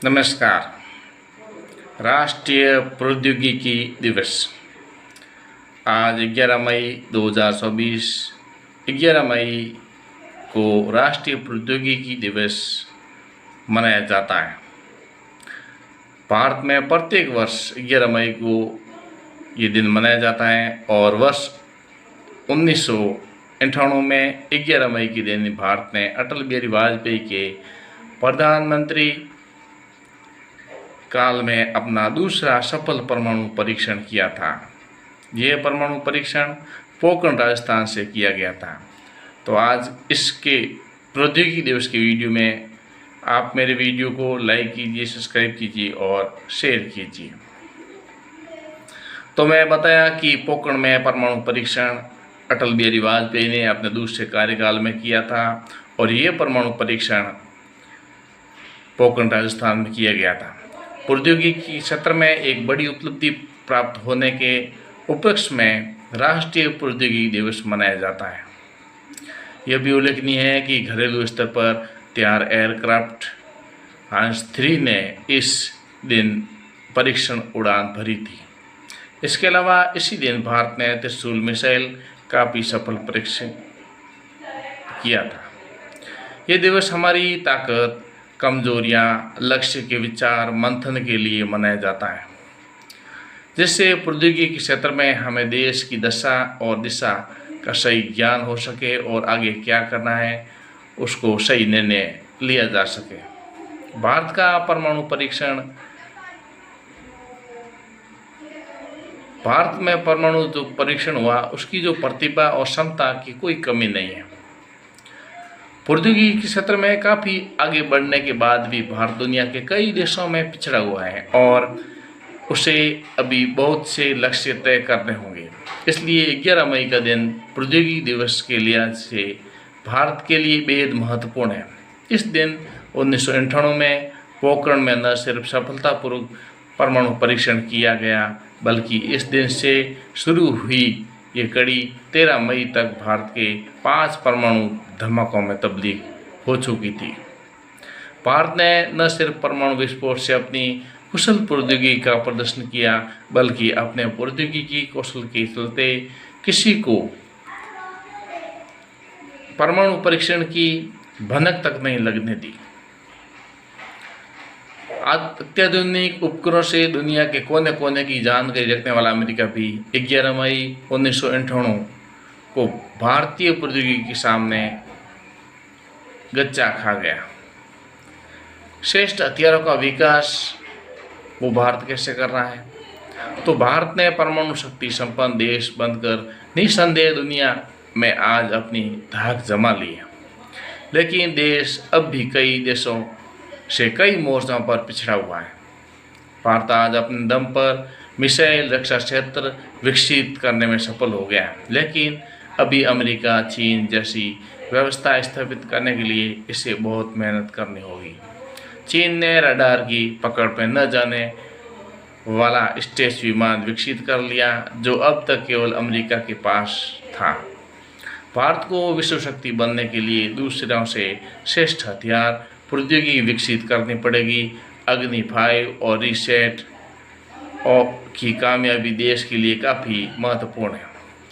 नमस्कार। राष्ट्रीय प्रौद्योगिकी दिवस आज 11 मई 2024 11 मई को राष्ट्रीय प्रौद्योगिकी दिवस मनाया जाता है। भारत में प्रत्येक वर्ष 11 मई को ये दिन मनाया जाता है और वर्ष 1998 में 11 मई के दिन भारत ने अटल बिहारी वाजपेयी के प्रधानमंत्री काल में अपना दूसरा सफल परमाणु परीक्षण किया था। यह परमाणु परीक्षण पोखरण राजस्थान से किया गया था। तो आज इसके प्रौद्योगिकी दिवस के वीडियो में आप मेरे वीडियो को लाइक कीजिए, सब्सक्राइब कीजिए और शेयर कीजिए। तो मैं बताया कि पोखरण में परमाणु परीक्षण अटल बिहारी वाजपेयी ने अपने दूसरे कार्यकाल में किया था और ये परमाणु परीक्षण पोखरण राजस्थान में किया गया था। प्रौद्योगिकी क्षेत्र में एक बड़ी उपलब्धि प्राप्त होने के उपलक्ष्य में राष्ट्रीय प्रौद्योगिकी दिवस मनाया जाता है। यह भी उल्लेखनीय है कि घरेलू स्तर पर तैयार एयरक्राफ्ट हंस 3 ने इस दिन परीक्षण उड़ान भरी थी। इसके अलावा इसी दिन भारत ने त्रिशूल मिसाइल का भी सफल परीक्षण किया था। ये दिवस हमारी ताकत, कमजोरियां, लक्ष्य के विचार मंथन के लिए मनाया जाता है, जिससे प्रौद्योगिकी क्षेत्र में हमें देश की दशा और दिशा का सही ज्ञान हो सके और आगे क्या करना है उसको सही निर्णय लिया जा सके। भारत का परमाणु परीक्षण भारत में परमाणु जो परीक्षण हुआ उसकी जो प्रतिभा और क्षमता की कोई कमी नहीं है। प्रौद्योगिकी क्षेत्र में काफ़ी आगे बढ़ने के बाद भी भारत दुनिया के कई देशों में पिछड़ा हुआ है और उसे अभी बहुत से लक्ष्य तय करने होंगे। इसलिए 11 मई का दिन प्रौद्योगिकी दिवस के लिहाज से भारत के लिए बेहद महत्वपूर्ण है। इस दिन 1998 में पोखरण में न सिर्फ सफलतापूर्वक परमाणु परीक्षण किया गया बल्कि इस दिन से शुरू हुई ये कड़ी 13 मई तक भारत के 5 परमाणु धमाकों में तब्दील हो चुकी थी। भारत ने न सिर्फ परमाणु विस्फोट से अपनी कुशल प्रौद्योगिकी का प्रदर्शन किया बल्कि अपने प्रौद्योगिकी कौशल के चलते किसी को परमाणु परीक्षण की भनक तक नहीं लगने दी। अत्याधुनिक उपकरणों से दुनिया के कोने कोने की जानकारी रखने वाला अमेरिका भी 11 मई 1998 को भारतीय प्रौद्योगिकी के सामने गच्चा खा गया। श्रेष्ठ हथियारों का विकास वो भारत कैसे कर रहा है? तो भारत ने परमाणु शक्ति संपन्न देश बनकर निस्संदेह दुनिया में आज अपनी धाक जमा ली है। लेकिन देश अब भी कई देशों से कई मोर्चों पर पिछड़ा हुआ है। भारत आज अपने दम पर मिसाइल रक्षा क्षेत्र विकसित करने में सफल हो गया है, लेकिन अभी अमेरिका, चीन जैसी व्यवस्था स्थापित करने के लिए इसे बहुत मेहनत करनी होगी। चीन ने रडार की पकड़ में न जाने वाला स्टेज विमान विकसित कर लिया जो अब तक केवल अमेरिका के पास था। भारत को विश्व शक्ति बनने के लिए दूसरों से श्रेष्ठ हथियार प्रौद्योगिकी विकसित करनी पड़ेगी। अग्नि 5 और रीसेट और की कामयाबी देश के लिए काफ़ी महत्वपूर्ण है,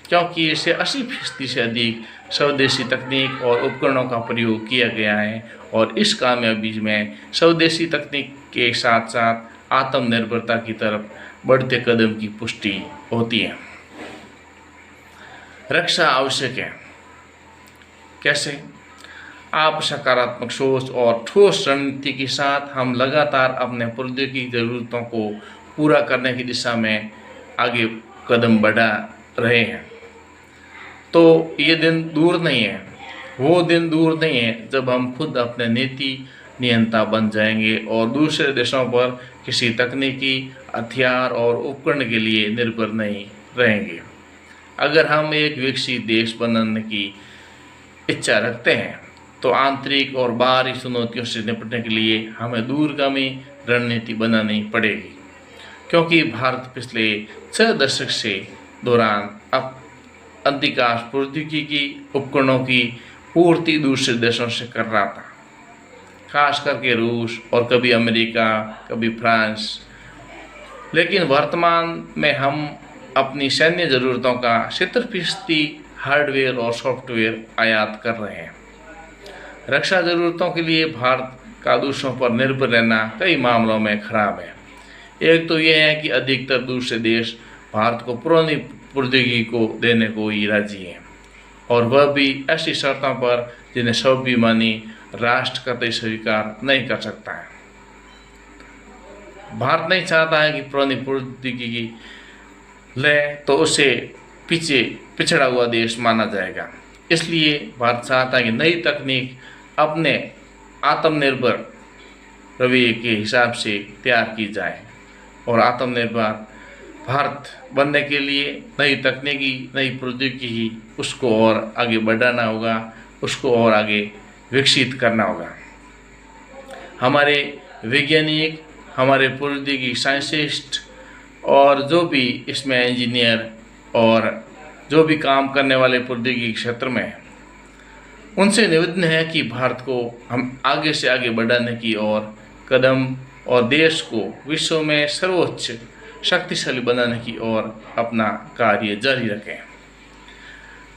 क्योंकि इसे 80% से अधिक स्वदेशी तकनीक और उपकरणों का प्रयोग किया गया है और इस कामयाबी में स्वदेशी तकनीक के साथ साथ आत्मनिर्भरता की तरफ बढ़ते कदम की पुष्टि होती है। रक्षा आवश्यक है। कैसे? आप सकारात्मक सोच और ठोस रणनीति के साथ हम लगातार अपने प्रौद्योगिकी ज़रूरतों को पूरा करने की दिशा में आगे कदम बढ़ा रहे हैं। तो ये दिन दूर नहीं है, वो दिन दूर नहीं है जब हम खुद अपने नीति नियंता बन जाएंगे और दूसरे देशों पर किसी तकनीकी हथियार और उपकरण के लिए निर्भर नहीं रहेंगे। अगर हम एक विकसित देश बनने की इच्छा रखते हैं तो आंतरिक और बाहरी चुनौतियों से निपटने के लिए हमें दूरगामी रणनीति बनानी पड़ेगी, क्योंकि भारत पिछले 6 दशक से दौरान अब अंतरिक्ष प्रौद्योगिकी उपकरणों की पूर्ति दूसरे देशों से कर रहा था। खास करके रूस और कभी अमेरिका, कभी फ्रांस। लेकिन वर्तमान में हम अपनी सैन्य ज़रूरतों का 70% हार्डवेयर और सॉफ्टवेयर आयात कर रहे हैं। रक्षा ज़रूरतों के लिए भारत का दूसरों पर निर्भर रहना कई मामलों में खराब है। एक तो यह है कि अधिकतर दूसरे देश भारत को पुरानी प्रौद्योगिकी को देने को ही राजी हैं, और वह भी ऐसी शर्तों पर जिन्हें स्वाभिमानी राष्ट्र कतई स्वीकार नहीं कर सकता है। भारत नहीं चाहता है कि पुरानी प्रौद्योगिकी ले तो उसे पिछड़ा हुआ देश माना जाएगा। इसलिए भारत चाहता है कि नई तकनीक अपने आत्मनिर्भर रवैये के हिसाब से तैयार की जाए, और आत्मनिर्भर भारत बनने के लिए नई तकनीकी, नई प्रौद्योगिकी उसको और आगे बढ़ाना होगा, उसको और आगे विकसित करना होगा। हमारे वैज्ञानिक, हमारे प्रौद्योगिकी साइंटिस्ट और जो भी इसमें इंजीनियर और जो भी काम करने वाले प्रौद्योगिकी क्षेत्र में हैं, उनसे निवेदन है कि भारत को हम आगे से आगे बढ़ाने की और कदम, और देश को विश्व में सर्वोच्च शक्तिशाली बनाने की ओर अपना कार्य जारी रखें।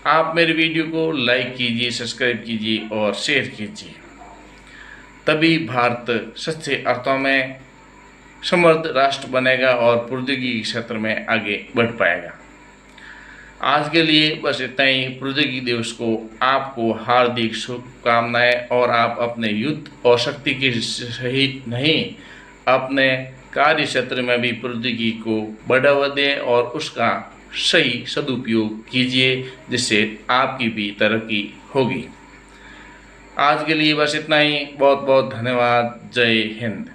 आप मेरे वीडियो को लाइक कीजिए, सब्सक्राइब कीजिए और शेयर कीजिए। तभी भारत सच्चे अर्थों में समृद्ध राष्ट्र बनेगा और प्रौद्योगिकी क्षेत्र में आगे बढ़ पाएगा। आज के लिए बस इतना ही। प्रौद्योगिकी दिवस को आपको हार्दिक शुभकामनाएं, और आप अपने युद्ध और शक्ति के सहित नहीं, अपने कार्य क्षेत्र में भी प्रौद्योगिकी को बढ़ावा दें और उसका सही सदुपयोग कीजिए, जिससे आपकी भी तरक्की होगी। आज के लिए बस इतना ही। बहुत बहुत धन्यवाद। जय हिंद।